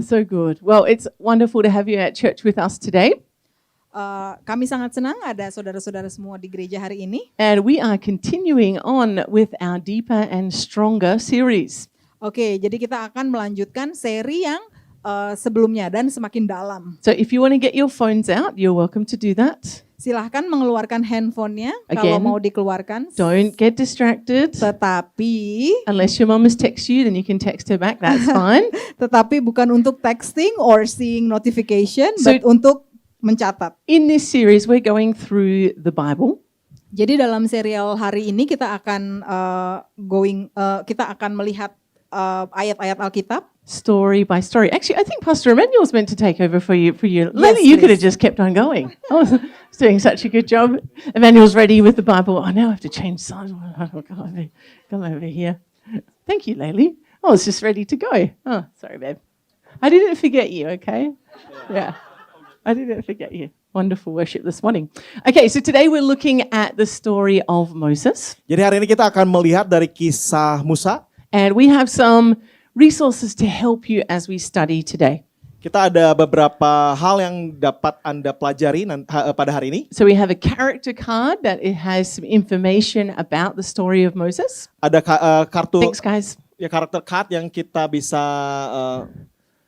So good. Well, it's wonderful to have you at church with us today. Kami sangat senang ada saudara-saudara semua di gereja hari ini. And we are continuing on with our Deeper and Stronger series. Oke, jadi kita akan melanjutkan seri yang sebelumnya dan semakin dalam. So if you want to get your phones out, you're welcome to do that. Silahkan mengeluarkan handphonenya kalau mau dikeluarkan. Don't get distracted. Tetapi, unless your mom has texted you, then you can text her back, that's fine. Tetapi bukan untuk texting or seeing notification, but untuk mencatat. In this series, we're going through the Bible. Jadi dalam serial hari ini kita akan melihat ayat-ayat Alkitab. Story by story. Actually, I think Pastor Emmanuel's meant to take over for you. Yes, Lily, you could have just kept on going. I was doing such a good job. Emmanuel's ready with the Bible. Oh, now I have to change sides. Come over here. Thank you, Lily. I was just ready to go. Oh, sorry, babe. I didn't forget you, okay? Yeah. I didn't forget you. Wonderful worship this morning. Okay, so today we're looking at the story of Moses. Jadi hari ini kita akan melihat dari kisah Musa. And we have some resources to help you as we study today. Kita ada beberapa hal yang dapat Anda pelajari pada hari ini. So we have a character card that it has some information about the story of Moses. Ada kartu. Thanks, guys. Ya, karakter card yang kita bisa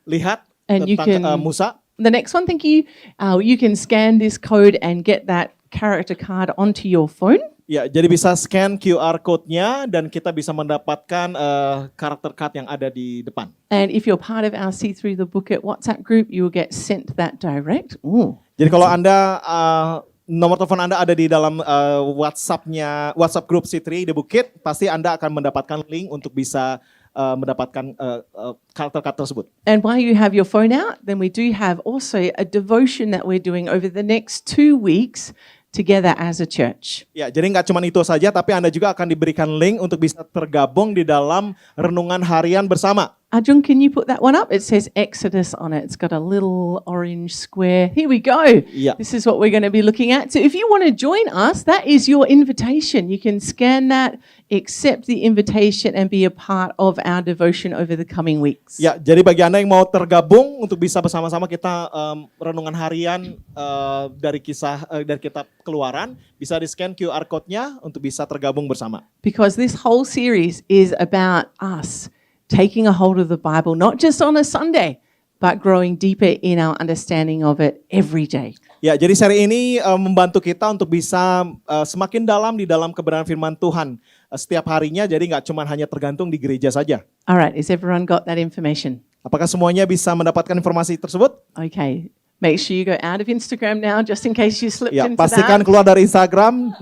lihat and tentang Musa. The next one, thank you. You can scan this code and get that character card onto your phone. Ya, jadi bisa scan QR code-nya dan kita bisa mendapatkan karakter card yang ada di depan. And if you're part of our See Through the Book at WhatsApp group, you will get sent that direct. Ooh. Jadi kalau Anda nomor telepon Anda ada di dalam WhatsApp group C3 di Bukit, pasti Anda akan mendapatkan link untuk bisa mendapatkan karakter-karakter tersebut. And while you have your phone out, then we do have also a devotion that we're doing over the next 2 weeks together as a church. Ya, jadi nggak cuma itu saja, tapi Anda juga akan diberikan link untuk bisa tergabung di dalam renungan harian bersama. Ajung, can you put that one up? It says Exodus on it. It's got a little orange square. Here we go. Yeah. This is what we're going to be looking at. So if you want to join us, that is your invitation. You can scan that, accept the invitation, and be a part of our devotion over the coming weeks. Ya, jadi bagi Anda yang mau tergabung untuk bisa bersama-sama kita renungan harian dari kitab Keluaran, bisa di-scan QR code-nya untuk bisa tergabung bersama. Because this whole series is about us taking a hold of the Bible, not just on a Sunday, but growing deeper in our understanding of it every day. Ya, jadi seri ini membantu kita untuk bisa semakin dalam di dalam kebenaran firman Tuhan setiap harinya, jadi nggak cuma hanya tergantung di gereja saja. Alright, has everyone got that information? Apakah semuanya bisa mendapatkan informasi tersebut? Okay, make sure you go out of Instagram now, just in case you slipped into pastikan that. keluar dari Instagram.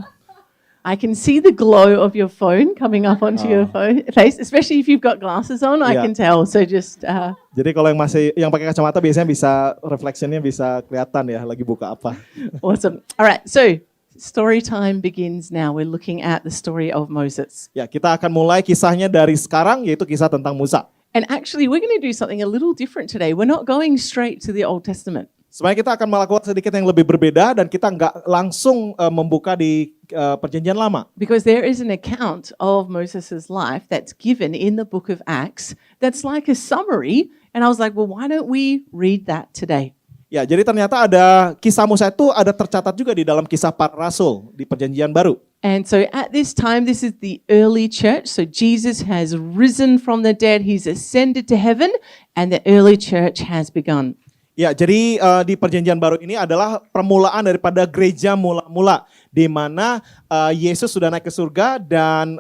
I can see the glow of your phone coming up onto your face, especially if you've got glasses on. I can tell. So just. Jadi kalau yang pakai kacamata biasanya bisa reflectionnya bisa kelihatan ya lagi buka apa. Awesome. All right. So story time begins now. We're looking at the story of Moses. Ya, kita akan mulai kisahnya dari sekarang, yaitu kisah tentang Musa. And actually, we're going to do something a little different today. We're not going straight to the Old Testament. Sebenarnya kita akan melakukan sedikit yang lebih berbeda dan kita nggak langsung membuka di Perjanjian Lama. Because there is an account of Moses' life that's given in the book of Acts that's like a summary. And I was like, well, why don't we read that today? Ya, jadi ternyata ada kisah Musa itu ada tercatat juga di dalam kisah para rasul di Perjanjian Baru. And so at this time, this is the early church. So Jesus has risen from the dead. He's ascended to heaven and the early church has begun. Ya, jadi di Perjanjian Baru ini adalah permulaan daripada gereja mula-mula, di mana Yesus sudah naik ke surga dan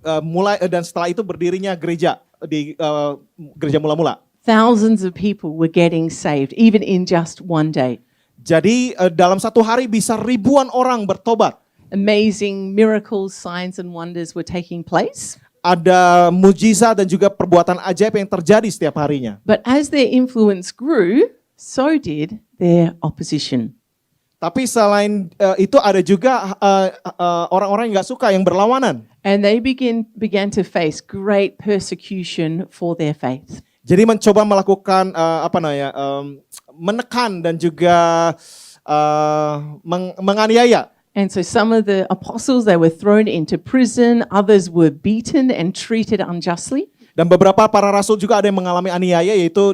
dan setelah itu berdirinya gereja di gereja mula-mula. Thousands of people were getting saved, even in just one day. Jadi dalam satu hari bisa ribuan orang bertobat. Amazing miracles, signs and wonders were taking place. Ada mujizat dan juga perbuatan ajaib yang terjadi setiap harinya. But as their influence grew, so did their opposition. Tapi selain itu ada juga orang-orang yang nggak suka, yang berlawanan. And they began to face great persecution for their faith. Jadi mencoba melakukan menekan dan juga menganiaya. And so some of the apostles, they were thrown into prison, others were beaten and treated unjustly. Dan beberapa para rasul juga ada yang mengalami aniaya, yaitu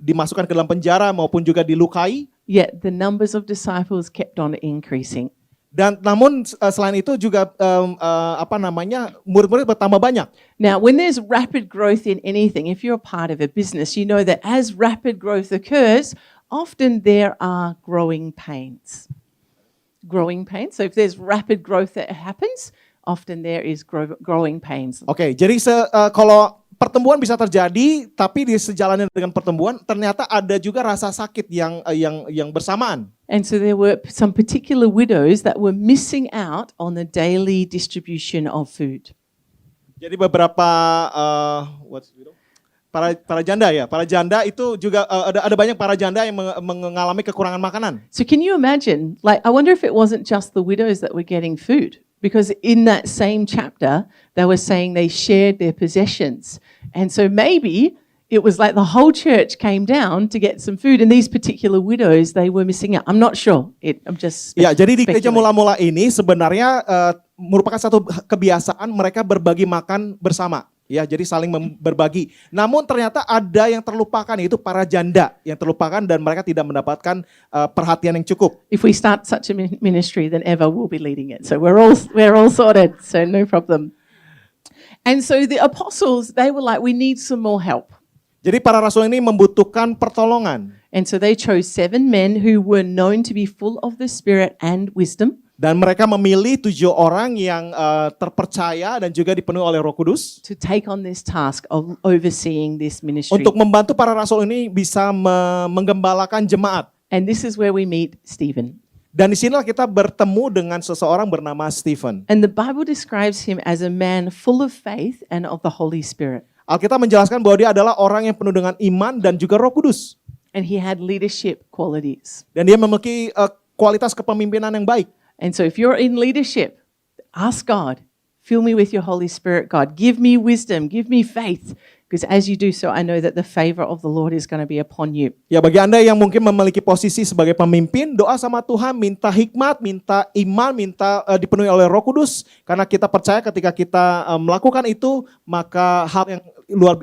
dimasukkan ke dalam penjara maupun juga dilukai. Yet the numbers of disciples kept on increasing. Dan namun selain itu juga murid-murid bertambah banyak. Now, when there's rapid growth in anything, if you're a part of a business, you know that as rapid growth occurs, often there are growing pains. Growing pains. So if there's rapid growth that happens, often there is growing pains. Oke, jadi kalau pertumbuhan bisa terjadi, tapi di sejalannya dengan pertumbuhan ternyata ada juga rasa sakit yang bersamaan. And so there were some particular widows that were missing out on the daily distribution of food. Jadi beberapa para janda itu juga ada banyak para janda yang mengalami kekurangan makanan. So can you imagine, like, I wonder if it wasn't just the widows that were getting food, because in that same chapter, they were saying they shared their possessions. And so maybe it was like the whole church came down to get some food, and these particular widows, they were missing out. I'm not sure. I'm just Ya, jadi di gereja speculating. mula-mula ini sebenarnya merupakan satu kebiasaan mereka berbagi makan bersama. Ya, jadi saling berbagi. Namun ternyata ada yang terlupakan, yaitu para janda yang terlupakan dan mereka tidak mendapatkan perhatian yang cukup. If we start such a ministry, then Eva will be leading it. So we're all sorted. So no problem. And so the apostles, they were like, we need some more help. Jadi para rasul ini membutuhkan pertolongan. And so they chose 7 men who were known to be full of the Spirit and wisdom. Dan mereka memilih 7 orang yang terpercaya dan juga dipenuhi oleh Roh Kudus To take on this task of overseeing this ministry. untuk membantu para rasul ini bisa menggembalakan jemaat. And this is where we meet Stephen. Dan di sinilah kita bertemu dengan seseorang bernama Stephen. And the Bible describes him as a man full of faith and of the Holy Spirit. Alkitab menjelaskan bahwa dia adalah orang yang penuh dengan iman dan juga Roh Kudus. And he had leadership qualities. Dan dia memiliki kualitas kepemimpinan yang baik. And so if you're in leadership, ask God, fill me with your Holy Spirit, God. Give me wisdom, give me faith. Because as you do so, I know that the favor of the Lord is going to be upon you. Ya, bagi Anda yang mungkin memiliki posisi sebagai pemimpin, doa sama Tuhan, minta hikmat, minta iman, minta dipenuhi oleh Roh Kudus. Karena kita percaya ketika kita melakukan itu, maka hal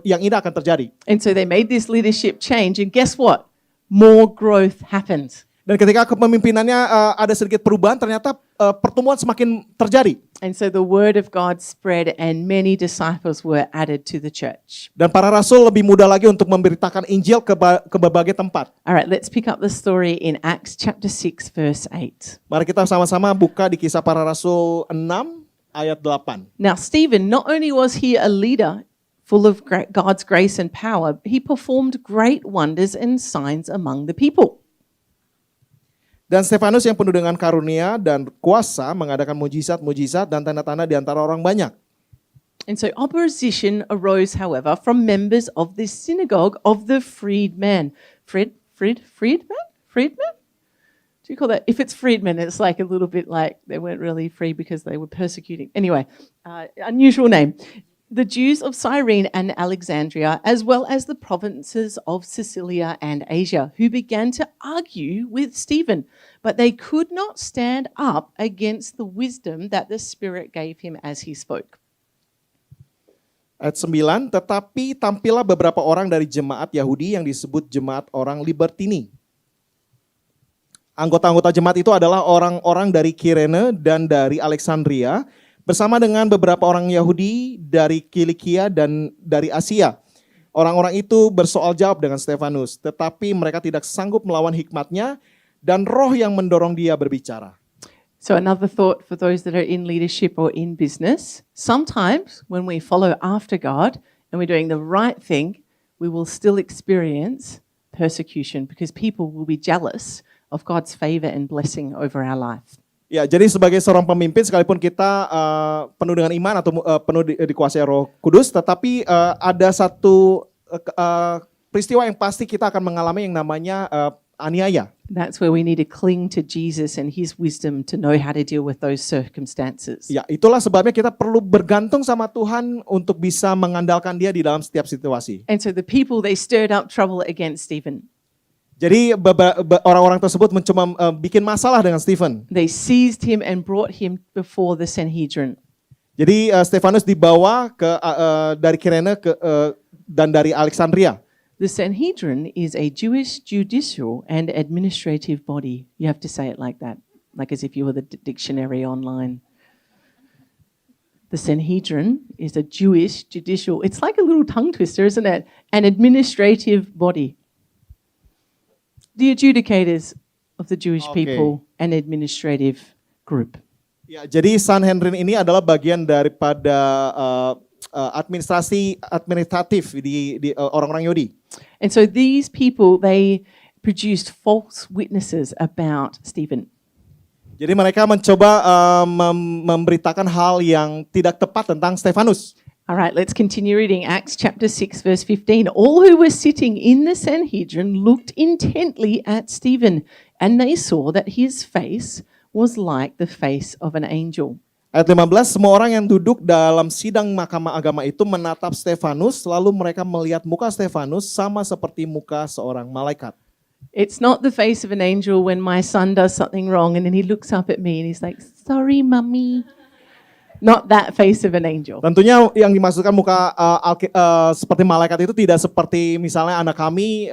yang indah akan terjadi. And so they made this leadership change. And guess what? More growth happened. Dan ketika kepemimpinannya ada sedikit perubahan, ternyata pertumbuhan semakin terjadi. And so the word of God spread and many disciples were added to the church. Dan para rasul lebih mudah lagi untuk memberitakan Injil ke berbagai tempat. All right, let's pick up the story in Acts chapter 6, verse 8. Mari kita sama-sama buka di Kisah Para Rasul 6 ayat 8. Now, Stephen, not only was he a leader full of God's grace and power, he performed great wonders and signs among the people. Dan Stefanus yang penuh dengan karunia dan kuasa mengadakan mujizat-mujizat dan tanda-tanda di antara orang banyak. And so opposition arose, however, from members of this synagogue of the freedmen. Freedmen? Do you call that? If it's freedmen, it's like a little bit like they weren't really free because they were persecuting. Anyway, unusual name. The Jews of Cyrene and Alexandria, as well as the provinces of Sicilia and Asia, who began to argue with Stephen, but they could not stand up against the wisdom that the Spirit gave him as he spoke. Ayat 9, tetapi tampillah beberapa orang dari jemaat Yahudi yang disebut jemaat orang Libertini. Anggota-anggota jemaat itu adalah orang-orang dari Kirene dan dari Alexandria, bersama dengan beberapa orang Yahudi dari Kilikia dan dari Asia. Orang-orang itu bersoal jawab dengan Stefanus, tetapi mereka tidak sanggup melawan hikmatnya dan roh yang mendorong dia berbicara. So another thought for those that are in leadership or in business, sometimes when we follow after God and we're doing the right thing, we will still experience persecution because people will be jealous of God's favor and blessing over our life. Ya, jadi sebagai seorang pemimpin sekalipun kita penuh dengan iman atau penuh dikuasai Roh Kudus, tetapi ada satu peristiwa yang pasti kita akan mengalami yang namanya aniaya. That's where we need to cling to Jesus and his wisdom to know how to deal with those circumstances. Ya, itulah sebabnya kita perlu bergantung sama Tuhan untuk bisa mengandalkan Dia di dalam setiap situasi. And so the people, they stirred up trouble against Stephen. Jadi orang-orang tersebut mencoba bikin masalah dengan Stephen. They seized him and brought him before the Sanhedrin. Jadi Stefanus dibawa dari Kirene dan dari Alexandria. The Sanhedrin is a Jewish judicial and administrative body. You have to say it like that, like as if you were the dictionary online. The Sanhedrin is a Jewish judicial, it's like a little tongue twister, isn't it? An administrative body. The adjudicators of the Jewish Okay. people, an administrative group. Ya, jadi Sanhedrin ini adalah bagian daripada administratif di orang-orang Yahudi. And so these people, they produced false witnesses about Stephen. Jadi mereka mencoba memberitakan hal yang tidak tepat tentang Stefanus. All right, let's continue reading Acts chapter 6, verse 15. All who were sitting in the Sanhedrin looked intently at Stephen, and they saw that his face was like the face of an angel. Ayat 15, semua orang yang duduk dalam sidang mahkamah agama itu menatap Stefanus, lalu mereka melihat muka Stefanus sama seperti muka seorang malaikat. It's not the face of an angel when my son does something wrong and then he looks up at me and he's like, sorry, mummy. Not that face of an angel. Tentunya yang dimaksudkan muka seperti malaikat itu tidak seperti misalnya anak kami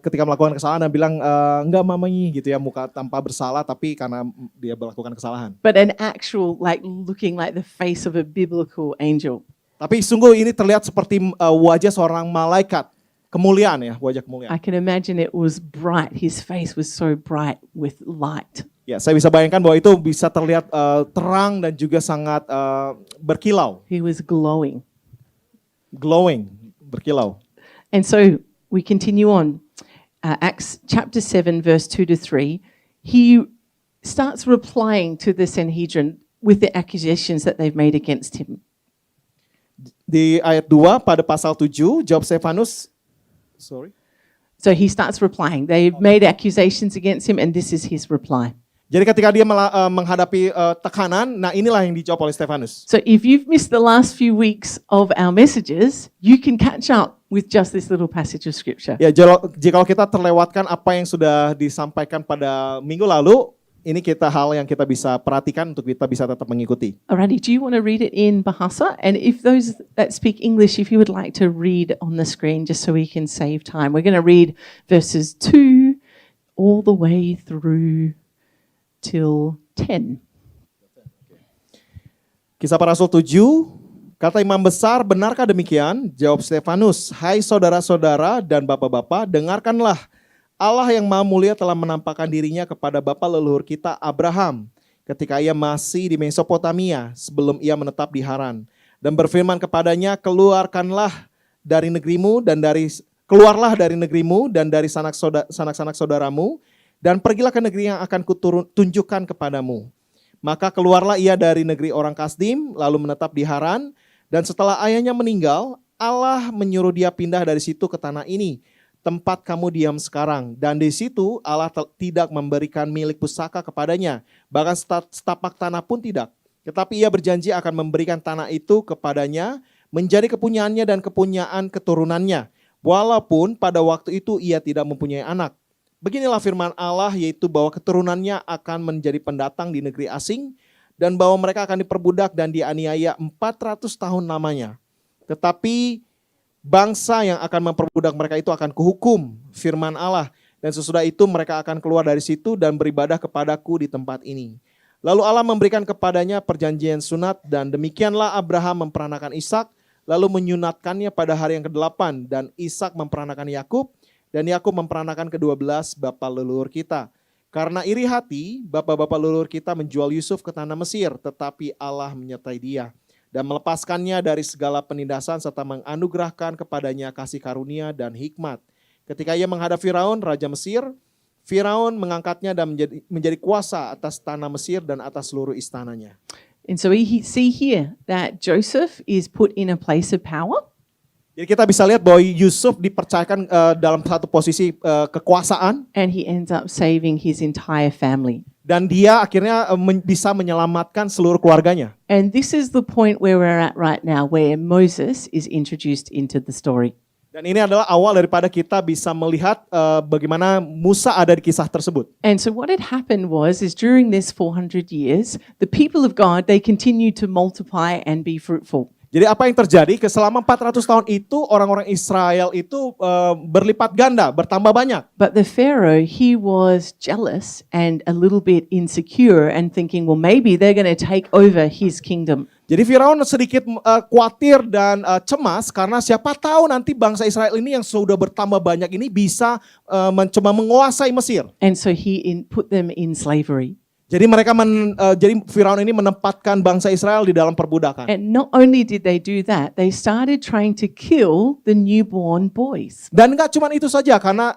ketika melakukan kesalahan dan bilang enggak mamanya gitu ya, muka tanpa bersalah tapi karena dia melakukan kesalahan. But an actual, like looking like the face of a biblical angel. Tapi sungguh ini terlihat seperti wajah seorang malaikat, kemuliaan ya, wajah kemuliaan. I can imagine it was bright. His face was so bright with light. Ya, saya bisa bayangkan bahwa itu bisa terlihat terang dan juga sangat berkilau, He was glowing. glowing, berkilau. And so we continue on. Acts chapter 7, verse 2 to 3. He starts replying to the Sanhedrin with the accusations that they've made against him. Di ayat 2 pada pasal 7, jawab Stefanus, So he starts replying. They've made accusations against him, and this is his reply. Jadi ketika dia menghadapi tekanan, nah inilah yang dijawab oleh Stefanus. So if you've missed the last few weeks of our messages, you can catch up with just this little passage of scripture. Ya, jika kita terlewatkan apa yang sudah disampaikan pada minggu lalu, ini hal yang kita bisa perhatikan untuk kita bisa tetap mengikuti. Alrighty, do you want to read it in Bahasa? And if those that speak English, if you would like to read on the screen just so we can save time. We're going to read verses 2 all the way through till 10. Kisah Para Rasul 7, kata imam besar, benarkah demikian? Jawab Stefanus, hai saudara-saudara dan bapak-bapak, dengarkanlah. Allah yang Maha Mulia telah menampakkan dirinya kepada bapa leluhur kita Abraham ketika ia masih di Mesopotamia sebelum ia menetap di Haran, dan berfirman kepadanya, keluarlah dari negerimu dan dari sanak-sanak saudaramu dan pergilah ke negeri yang akan kutunjukkan kepadamu. Maka keluarlah ia dari negeri orang Kasdim lalu menetap di Haran, dan setelah ayahnya meninggal Allah menyuruh dia pindah dari situ ke tanah ini, tempat kamu diam sekarang. Dan di situ Allah tidak memberikan milik pusaka kepadanya, bahkan setapak tanah pun tidak. Tetapi ia berjanji akan memberikan tanah itu kepadanya menjadi kepunyaannya dan kepunyaan keturunannya, walaupun pada waktu itu ia tidak mempunyai anak. Beginilah firman Allah, yaitu bahwa keturunannya akan menjadi pendatang di negeri asing dan bahwa mereka akan diperbudak dan dianiaya 400 tahun lamanya. Tetapi bangsa yang akan memperbudak mereka itu akan kuhukum, firman Allah, dan sesudah itu mereka akan keluar dari situ dan beribadah kepadaku di tempat ini. Lalu Allah memberikan kepadanya perjanjian sunat, dan demikianlah Abraham memperanakan Ishak, lalu menyunatkannya pada hari yang ke-8, dan Ishak memperanakan Yakub, dan Yakub memperanakan ke-12 bapa leluhur kita. Karena iri hati, bapa-bapa leluhur kita menjual Yusuf ke tanah Mesir, tetapi Allah menyertai dia dan melepaskannya dari segala penindasan serta menganugerahkan kepadanya kasih karunia dan hikmat. Ketika ia menghadap Firaun, raja Mesir, Firaun mengangkatnya dan menjadi kuasa atas tanah Mesir dan atas seluruh istananya. And so we see here that Joseph is put in a place of power. Jadi kita bisa lihat bahwa Yusuf dipercayakan dalam satu posisi kekuasaan. And he ends up saving his entire family. Dan dia akhirnya bisa menyelamatkan seluruh keluarganya. And this is the point where we're at right now, where Moses is introduced into the story. Dan ini adalah awal daripada kita bisa melihat bagaimana Musa ada di kisah tersebut. And so what had happened was is during this 400 years, the people of God, they continued to multiply and be fruitful. Jadi apa yang terjadi? Selama 400 tahun itu orang-orang Israel itu berlipat ganda, bertambah banyak. But the Pharaoh, he was jealous and a little bit insecure and thinking, well, maybe they're going to take over his kingdom. Jadi Firaun sedikit khawatir dan cemas karena siapa tahu nanti bangsa Israel ini yang sudah bertambah banyak ini bisa mencoba menguasai Mesir. And so he put them in slavery. Jadi jadi Firaun ini menempatkan bangsa Israel di dalam perbudakan. And not only did they do that, they started trying to kill the newborn boys. Dan enggak cuma itu saja karena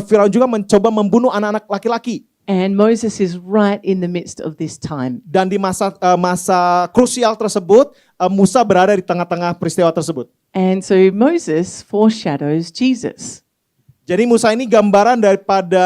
Firaun juga mencoba membunuh anak-anak laki-laki. And Moses is right in the midst of this time. Dan di masa krusial tersebut, Musa berada di tengah-tengah peristiwa tersebut. And so Moses foreshadows Jesus. Jadi Musa ini gambaran daripada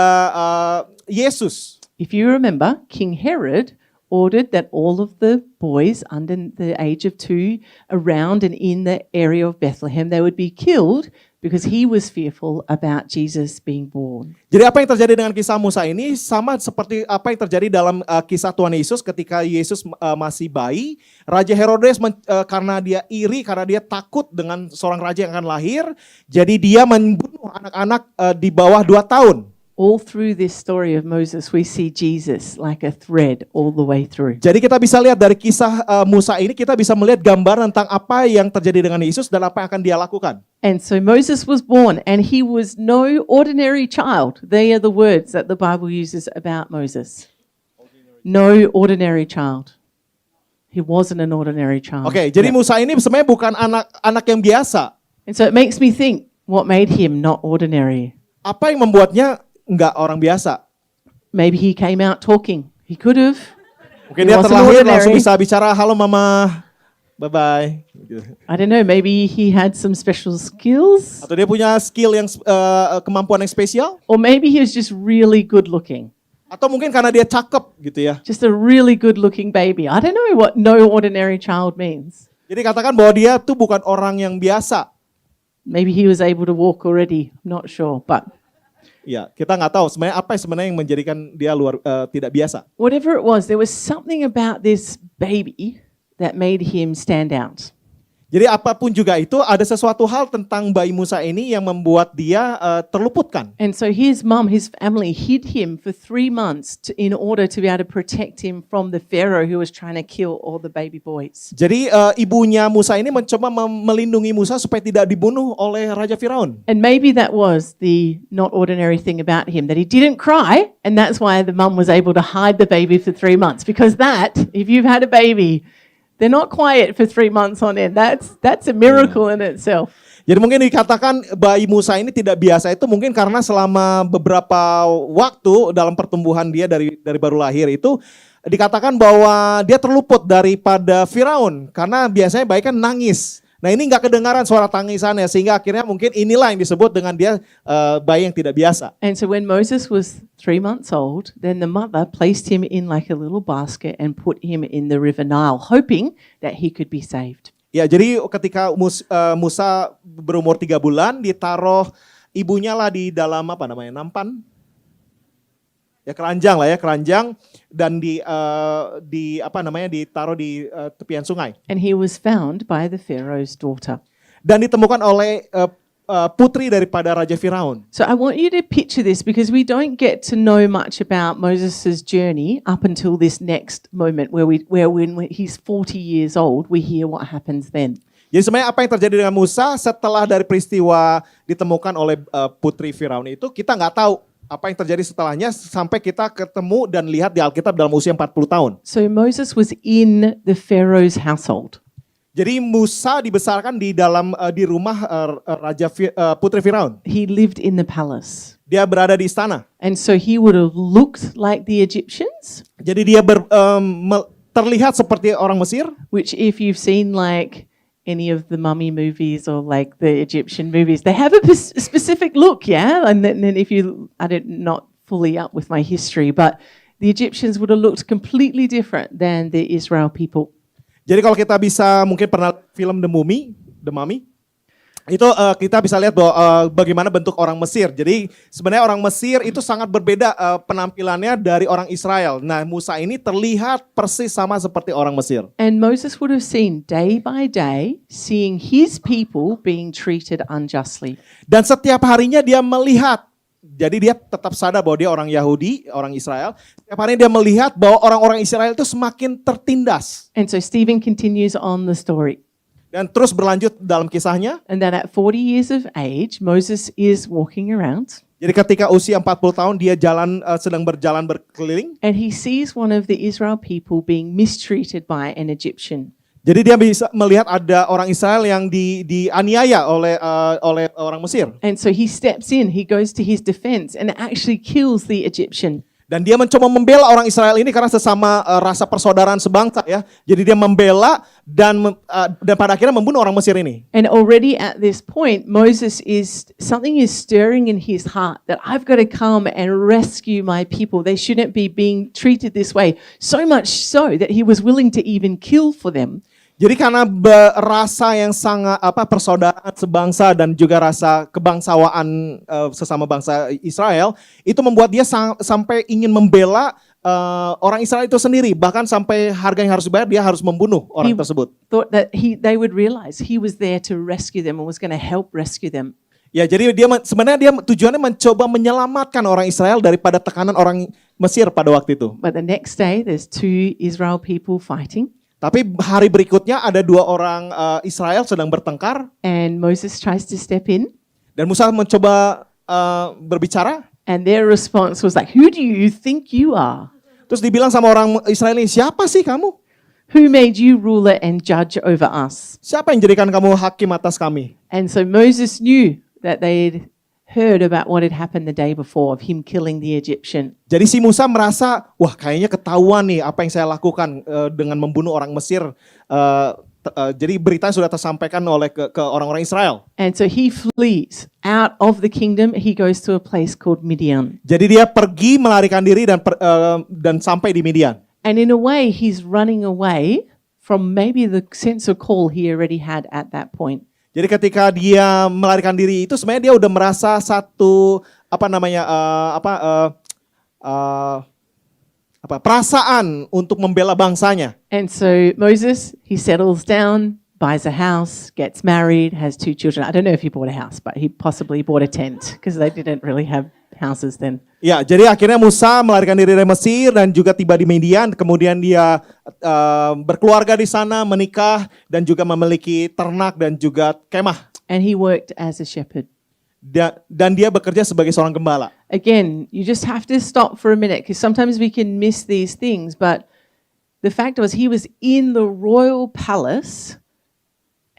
Yesus. If you remember, King Herod ordered that all of the boys under the age of 2 around and in the area of Bethlehem, they would be killed because he was fearful about Jesus being born. Jadi apa yang terjadi dengan kisah Musa ini sama seperti apa yang terjadi dalam kisah Tuhan Yesus ketika Yesus masih bayi. Raja Herodes karena dia iri, karena dia takut dengan seorang raja yang akan lahir, jadi dia membunuh anak-anak di bawah 2 tahun. All through this story of Moses, we see Jesus like a thread all the way through. Jadi kita bisa lihat dari kisah Musa ini, kita bisa melihat gambaran tentang apa yang terjadi dengan Yesus dan apa yang akan dia lakukan. And so Moses was born and he was no ordinary child. They are the words that the Bible uses about Moses. No ordinary child. He wasn't an ordinary child. Oke, jadi Musa ini sebenarnya bukan anak yang biasa. And so it makes me think, what made him not ordinary? Apa yang membuatnya enggak orang biasa? Maybe he came out talking. He could have. Mungkin He dia wasn't terlahir langsung ordinary. bisa bicara, halo mama, bye-bye. I don't know, maybe he had some special skills. Atau dia punya skill yang kemampuan yang spesial. Or maybe he was just really good looking. Atau mungkin karena dia cakep gitu ya. Just a really good looking baby. I don't know what no ordinary child means. Jadi katakan bahwa dia tuh bukan orang yang biasa. Maybe he was able to walk already. I'm not sure. But Ya, kita nggak tahu sebenarnya apa yang menjadikan dia tidak biasa. whatever it was, there was something about this baby that made him stand out. Jadi apapun juga itu, ada sesuatu hal tentang bayi Musa ini yang membuat dia terluputkan. And so his mum, his family hid him for 3 months in order to be able to protect him from the Pharaoh who was trying to kill all the baby boys. Jadi ibunya Musa ini mencoba melindungi Musa supaya tidak dibunuh oleh Raja Firaun. And maybe that was the not ordinary thing about him, that he didn't cry, and that's why the mum was able to hide the baby for 3 months. Because that, if you've had a baby, they're not quiet for 3 months on end. That's a miracle in itself. Jadi mungkin dikatakan bayi Musa ini tidak biasa itu mungkin karena selama beberapa waktu dalam pertumbuhan dia dari baru lahir itu dikatakan bahwa dia terluput daripada Firaun karena biasanya bayi kan nangis. Nah ini nggak kedengaran suara tangisannya sehingga akhirnya mungkin inilah yang disebut dengan dia bayi yang tidak biasa. And so when Moses was 3 months old, then the mother placed him in like a little basket and put him in the River Nile, hoping that he could be saved. Ya jadi ketika Musa berumur 3 bulan ditaruh ibunya lah di dalam nampan. Ya keranjang dan ditaruh di tepian sungai. And he was found by the Pharaoh's daughter. Dan ditemukan oleh putri daripada Raja Firaun. So I want you to picture this because we don't get to know much about Moses' journey up until this next moment where when he's 40 years old, we hear what happens then. Jadi sebenarnya apa yang terjadi dengan Musa setelah dari peristiwa ditemukan oleh putri Firaun itu kita nggak tahu apa yang terjadi setelahnya sampai kita ketemu dan lihat di Alkitab dalam usia 40 tahun. So Moses was in the Pharaoh's household. Jadi Musa dibesarkan di rumah putri Firaun. He lived in the palace. Dia berada di istana. And so he would have looked like the Egyptians, Jadi dia terlihat seperti orang Mesir. which if you've seen like any of the mummy movies or like the Egyptian movies, they have a specific look, yeah? And then if you, not fully up with my history, but the Egyptians would have looked completely different than the Israel people. Jadi kalau kita bisa mungkin pernah film The Mummy, Itu kita bisa lihat bahwa bagaimana bentuk orang Mesir. Jadi sebenarnya orang Mesir itu sangat berbeda penampilannya dari orang Israel. Nah, Musa ini terlihat persis sama seperti orang Mesir. And Moses would have seen day by day, seeing his people being treated unjustly. Dan setiap harinya dia melihat, jadi dia tetap sadar bahwa dia orang Yahudi, orang Israel. Setiap harinya dia melihat bahwa orang-orang Israel itu semakin tertindas. And so Stephen continues on the story. Dan terus berlanjut dalam kisahnya. And then at 40 years of age, Moses is walking around. Jadi ketika usia 40 tahun dia sedang berjalan berkeliling. And he sees one of the Israel people being mistreated by an Egyptian. Jadi dia bisa melihat ada orang Israel yang dianiaya oleh orang Mesir. And so he steps in, he goes to his defense and actually kills the Egyptian. Dan dia mencoba membela orang Israel ini karena sesama rasa persaudaraan sebangsa ya. Jadi dia membela dan pada akhirnya membunuh orang Mesir ini. And already at this point, something is stirring in his heart that I've got to come and rescue my people. They shouldn't be being treated this way. So much so that he was willing to even kill for them. Jadi karena rasa yang sangat persaudaraan sebangsa dan juga rasa kebangsawaan sesama bangsa Israel itu membuat dia sampai ingin membela orang Israel itu sendiri, bahkan sampai harga yang harus dibayar dia harus membunuh orang tersebut. Thought that they would realize he was there to rescue them and was going to help rescue them. Ya, jadi sebenarnya dia tujuannya mencoba menyelamatkan orang Israel daripada tekanan orang Mesir pada waktu itu. But the next day there's 2 Israel people fighting. Tapi hari berikutnya ada 2 orang Israel sedang bertengkar. And Moses tries to step in. Dan Musa mencoba berbicara. And their response was like, who do you think you are? Terus dibilang sama orang Israel ini, siapa sih kamu? Who made you ruler and judge over us? Siapa yang jadikan kamu hakim atas kami? And so Moses knew that they'd heard about what had happened the day before of him killing the Egyptian. Jadi si Musa merasa, wah kayaknya ketahuan nih apa yang saya lakukan dengan membunuh orang Mesir. Jadi berita sudah tersampaikan oleh ke orang-orang Israel. And so he flees out of the kingdom. He goes to a place called Midian. Jadi dia pergi melarikan diri dan sampai di Midian. And in a way, he's running away from maybe the sense of call he already had at that point. Jadi ketika dia melarikan diri itu sebenarnya dia udah merasa satu perasaan untuk membela bangsanya. And so Moses, he settles down, buys a house, gets married, has 2 children. I don't know if he bought a house, but he possibly bought a tent because they didn't really have houses then. Ya, jadi akhirnya Musa melarikan diri dari Mesir dan juga tiba di Midian. Kemudian dia berkeluarga di sana, menikah dan juga memiliki ternak dan juga kemah. And he worked as a shepherd. Dan dia bekerja sebagai seorang gembala. Again, you just have to stop for a minute because sometimes we can miss these things. But the fact was he was in the royal palace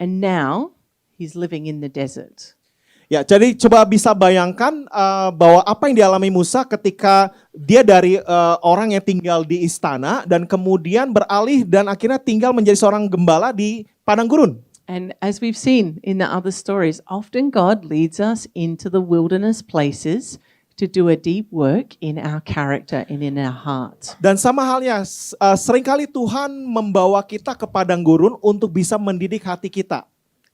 and now he's living in the desert. Ya, jadi coba bisa bayangkan bahwa apa yang dialami Musa ketika dia dari orang yang tinggal di istana dan kemudian beralih dan akhirnya tinggal menjadi seorang gembala di padang gurun. And as we've seen in the other stories, often God leads us into the wilderness places to do a deep work in our character and in our heart. Dan sama halnya, seringkali Tuhan membawa kita ke padang gurun untuk bisa mendidik hati kita.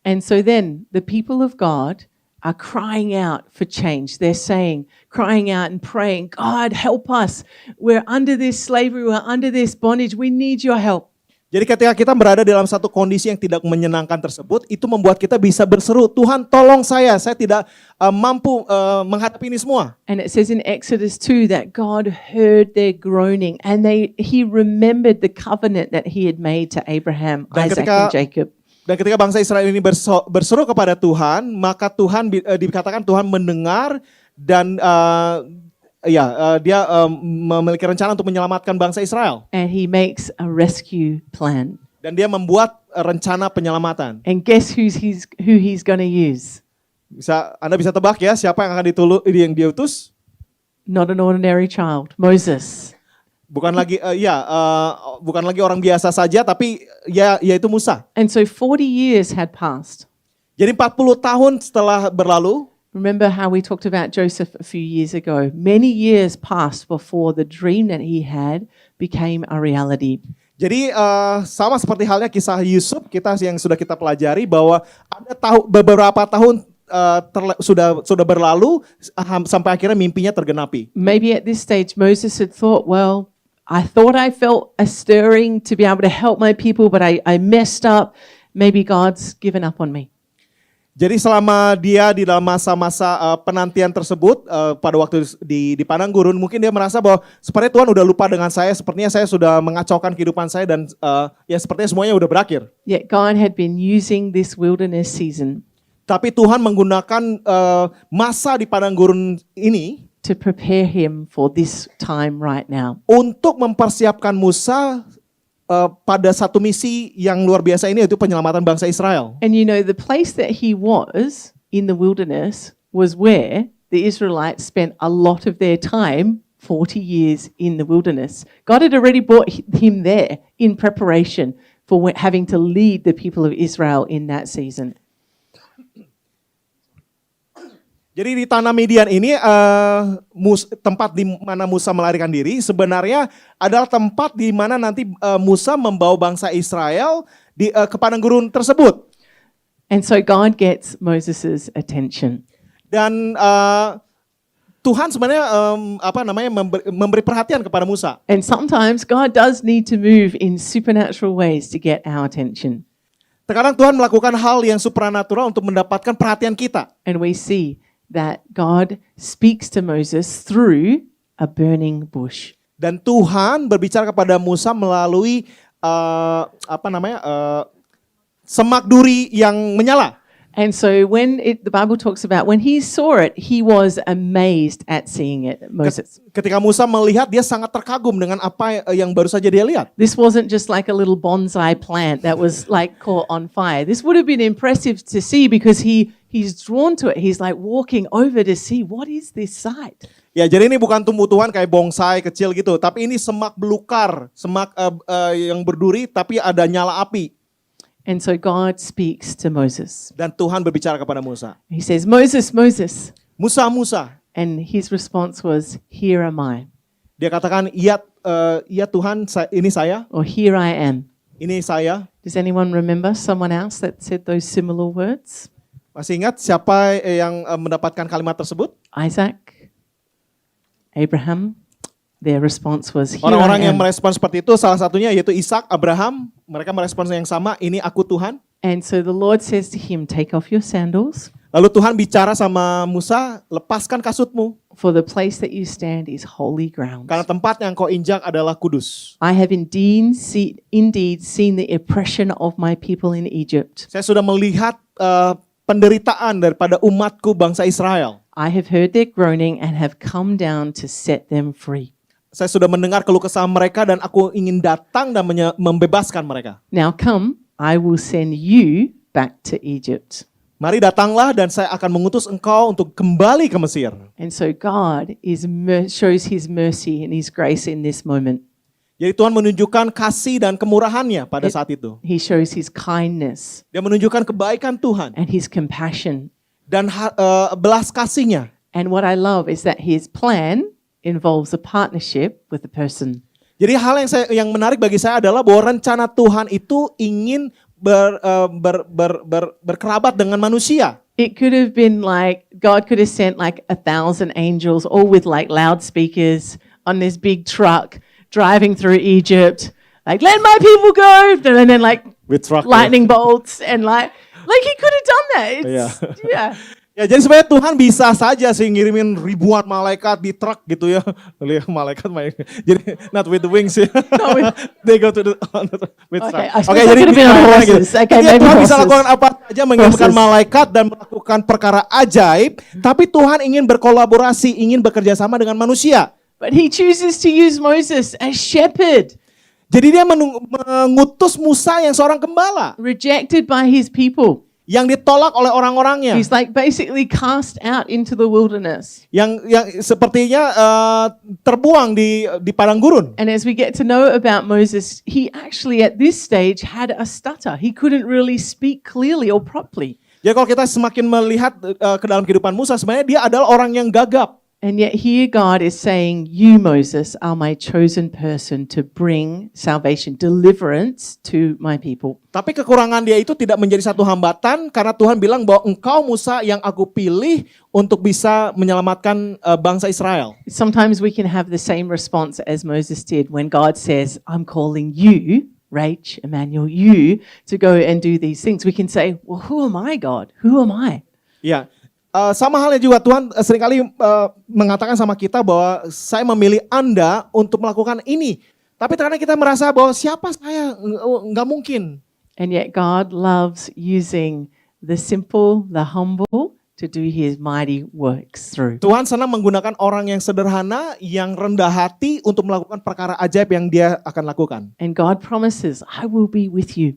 And so then the people of God are crying out for change. They're crying out and praying, God, help us. We're under this slavery, we're under this bondage. We need your help. Jadi ketika kita berada dalam satu kondisi yang tidak menyenangkan tersebut, itu membuat kita bisa berseru, Tuhan tolong saya tidak mampu menghadapi ini semua. And it says in Exodus 2 that God heard their groaning and he remembered the covenant that he had made to Abraham, Isaac and Jacob. Dan ketika bangsa Israel ini berseru kepada Tuhan, maka Tuhan dikatakan Tuhan mendengar dan dia memiliki rencana untuk menyelamatkan bangsa Israel. And he makes a rescue plan. Dan dia membuat rencana penyelamatan. And guess who he's going to use? Anda bisa tebak ya siapa yang akan yang diutus? Not an ordinary child, Moses. Bukan lagi bukan lagi orang biasa saja, tapi yaitu Musa. And so 40 years had passed. Jadi 40 tahun setelah berlalu. Remember how we talked about Joseph a few years ago. Many years passed before the dream that he had became a reality. Jadi sama seperti halnya kisah Yusuf kita yang sudah kita pelajari bahwa ada beberapa tahun sudah berlalu sampai akhirnya mimpinya tergenapi. Maybe at this stage Moses had thought, well, I thought I felt a stirring to be able to help my people, but I messed up. Maybe God's given up on me. Jadi selama dia di dalam masa-masa penantian tersebut pada waktu di padang gurun, mungkin dia merasa bahwa sepertinya Tuhan udah lupa dengan saya, sepertinya saya sudah mengacaukan kehidupan saya dan ya sepertinya semuanya udah berakhir. Yet God had been using this wilderness season Tapi Tuhan menggunakan masa di padang gurun ini to prepare him for this time right now. untuk mempersiapkan Musa pada satu misi yang luar biasa ini, yaitu penyelamatan bangsa Israel. And you know, the place that he was in the wilderness was where the Israelites spent a lot of their time, 40 years in the wilderness. God had already brought him there in preparation for having to lead the people of Israel in that season. Jadi di tanah Midian ini tempat di mana Musa melarikan diri sebenarnya adalah tempat di mana nanti Musa membawa bangsa Israel ke padang gurun tersebut. And so God gets Moses' attention. Dan Tuhan sebenarnya memberi perhatian kepada Musa. And sometimes God does need to move in supernatural ways to get our attention. Terkadang Tuhan melakukan hal yang supranatural untuk mendapatkan perhatian kita. And we see that God speaks to Moses through a burning bush. Dan Tuhan berbicara kepada Musa melalui semak duri yang menyala. And so when the Bible talks about when he saw it, he was amazed at seeing it, Moses. Ketika Musa melihat, dia sangat terkagum dengan apa yang baru saja dia lihat. This wasn't just like a little bonsai plant that was like caught on fire. This would have been impressive to see because he's drawn to it. He's like walking over to see what is this sight. Ya, jadi ini bukan tumbuh-tumbuhan kayak bonsai kecil gitu, tapi ini semak belukar, semak yang berduri tapi ada nyala api. And so God speaks to Moses. Dan Tuhan berbicara kepada Musa. He says, Moses, Moses. Musa, Musa. And his response was, here am I. Dia katakan, iya Tuhan, ini saya. Or here I am. Ini saya. Does anyone remember someone else that said those similar words? Masih ingat siapa yang mendapatkan kalimat tersebut? Isaac, Abraham. Their response was, here Orang-orang I yang am. merespons seperti itu, salah satunya yaitu Ishak, Abraham. Mereka merespons yang sama, ini aku Tuhan. And so the Lord says to him, take off your sandals, Lalu Tuhan bicara sama Musa, lepaskan kasutmu. for the place that you stand is holy ground. Karena tempat yang kau injak adalah kudus. I have indeed seen the oppression of my people in Egypt. Saya sudah melihat penderitaan daripada umatku bangsa Israel. I have heard their groaning and have come down to set them free. Saya sudah mendengar keluh kesah mereka dan aku ingin datang dan membebaskan mereka. Now come, I will send you back to Egypt. Mari datanglah dan saya akan mengutus engkau untuk kembali ke Mesir. And so God shows his mercy and his grace in this moment. Jadi Tuhan menunjukkan kasih dan kemurahannya pada saat itu. He shows his kindness Dia menunjukkan kebaikan Tuhan and his compassion. dan belas kasihnya. And what I love is that his plan involves a partnership with a person. Jadi hal yang menarik bagi saya adalah bahwa rencana Tuhan itu ingin berkerabat dengan manusia. It could have been like God could have sent like 1,000 angels, all with like loudspeakers on this big truck driving through Egypt, like let my people go, and then like With truck, lightning bolts and like he could have done that. It's, yeah. Ya, jadi sebenarnya Tuhan bisa saja sih ngirimin ribuan malaikat di truk gitu ya. Lihat malaikat jadi not with the wings ya. They go to the with Okay, truck. I suppose Oke, that jadi could have been on horses. Okay, Jadi maybe Tuhan bisa horses. lakukan apa saja, mengirimkan Horses. malaikat dan melakukan perkara ajaib, tapi Tuhan ingin berkolaborasi, ingin bekerja sama dengan manusia. But he chooses to use Moses as shepherd, Jadi dia mengutus Musa yang seorang gembala rejected by his people. yang ditolak oleh orang-orangnya. He's like basically cast out into the wilderness. Yang sepertinya terbuang di padang gurun. And as we get to know about Moses, he actually at this stage had a stutter. He couldn't really speak clearly or properly. Jadi kalau kita semakin melihat ke dalam kehidupan Musa, sebenarnya dia adalah orang yang gagap. And yet here God is saying, you, Moses, are my chosen person to bring salvation, deliverance to my people. Tapi kekurangan dia itu tidak menjadi satu hambatan karena Tuhan bilang bahwa engkau Musa yang aku pilih untuk bisa menyelamatkan bangsa Israel. Sometimes we can have the same response as Moses did when God says, I'm calling you, Rach, Emmanuel, you to go and do these things. We can say, well, who am I, God? Who am I? Ya, sama halnya juga Tuhan seringkali mengatakan sama kita bahwa saya memilih Anda untuk melakukan ini. Tapi terkadang kita merasa bahwa siapa saya, nggak mungkin. And yet God loves using the simple, the humble to do his mighty works through. Tuhan senang menggunakan orang yang sederhana, yang rendah hati untuk melakukan perkara ajaib yang dia akan lakukan. And God promises, I will be with you.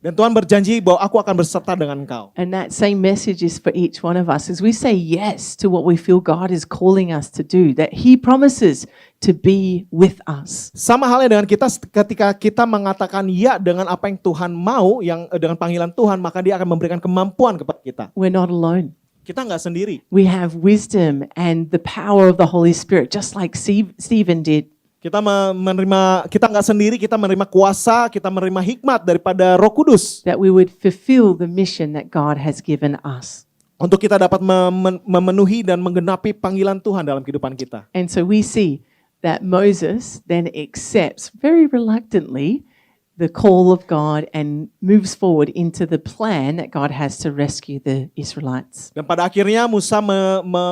Dan Tuhan berjanji bahwa aku akan berserta dengan engkau. And that same message is for each one of us as we say yes to what we feel God is calling us to do, that he promises to be with us. Sama halnya dengan kita ketika kita mengatakan ya dengan apa yang Tuhan mau, yang dengan panggilan Tuhan, maka dia akan memberikan kemampuan kepada kita. We're not alone. Kita nggak sendiri. We have wisdom and the power of the Holy Spirit, just like Stephen did. Kita nggak sendiri, kita menerima kuasa, kita menerima hikmat daripada Roh Kudus. That we would fulfill the mission that God has given us. Untuk kita dapat memenuhi dan menggenapi panggilan Tuhan dalam kehidupan kita. And so we see that Moses then accepts very reluctantly the call of God and moves forward into the plan that God has to rescue the Israelites. Dan pada akhirnya Musa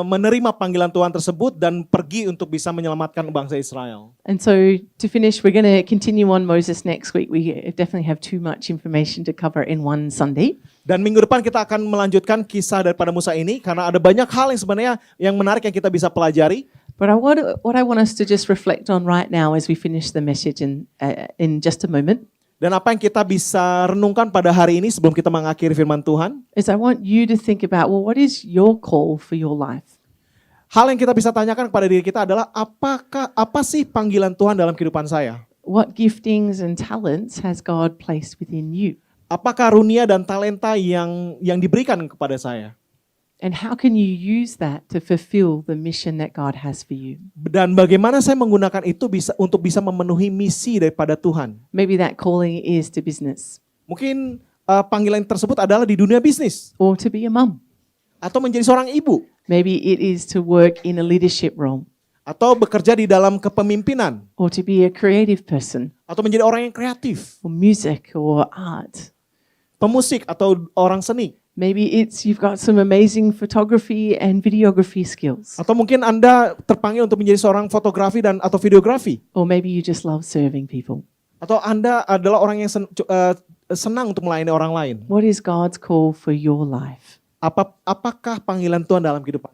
menerima panggilan Tuhan tersebut dan pergi untuk bisa menyelamatkan bangsa Israel. And so to finish, we're going to continue on Moses next week. We definitely have too much information to cover in one Sunday. Dan minggu depan kita akan melanjutkan kisah daripada Musa ini karena ada banyak hal yang sebenarnya yang menarik yang kita bisa pelajari. But what I want us to just reflect on right now as we finish the message in just a moment Dan apa yang kita bisa renungkan pada hari ini sebelum kita mengakhiri firman Tuhan, is I want you to think about, well, what is your call for your life? hal yang kita bisa tanyakan kepada diri kita adalah apa sih panggilan Tuhan dalam kehidupan saya? What giftings and talents has God placed within you? Apa karunia dan talenta yang diberikan kepada saya? And how can you use that to fulfill the mission that God has for you? Dan bagaimana saya menggunakan itu untuk bisa memenuhi misi daripada Tuhan? Maybe that calling is to business Mungkin panggilan tersebut adalah di dunia bisnis or to be a mum. atau menjadi seorang ibu Maybe it is to work in a leadership role atau bekerja di dalam kepemimpinan or to be a creative person atau menjadi orang yang kreatif, or music or art. pemusik atau orang seni. Maybe it's you've got some amazing photography and videography skills. Atau mungkin Anda terpanggil untuk menjadi seorang fotografi atau videografi. Or maybe you just love serving people. Atau Anda adalah orang yang senang untuk melayani orang lain. What is God's call for your life? Apakah panggilan Tuhan dalam kehidupan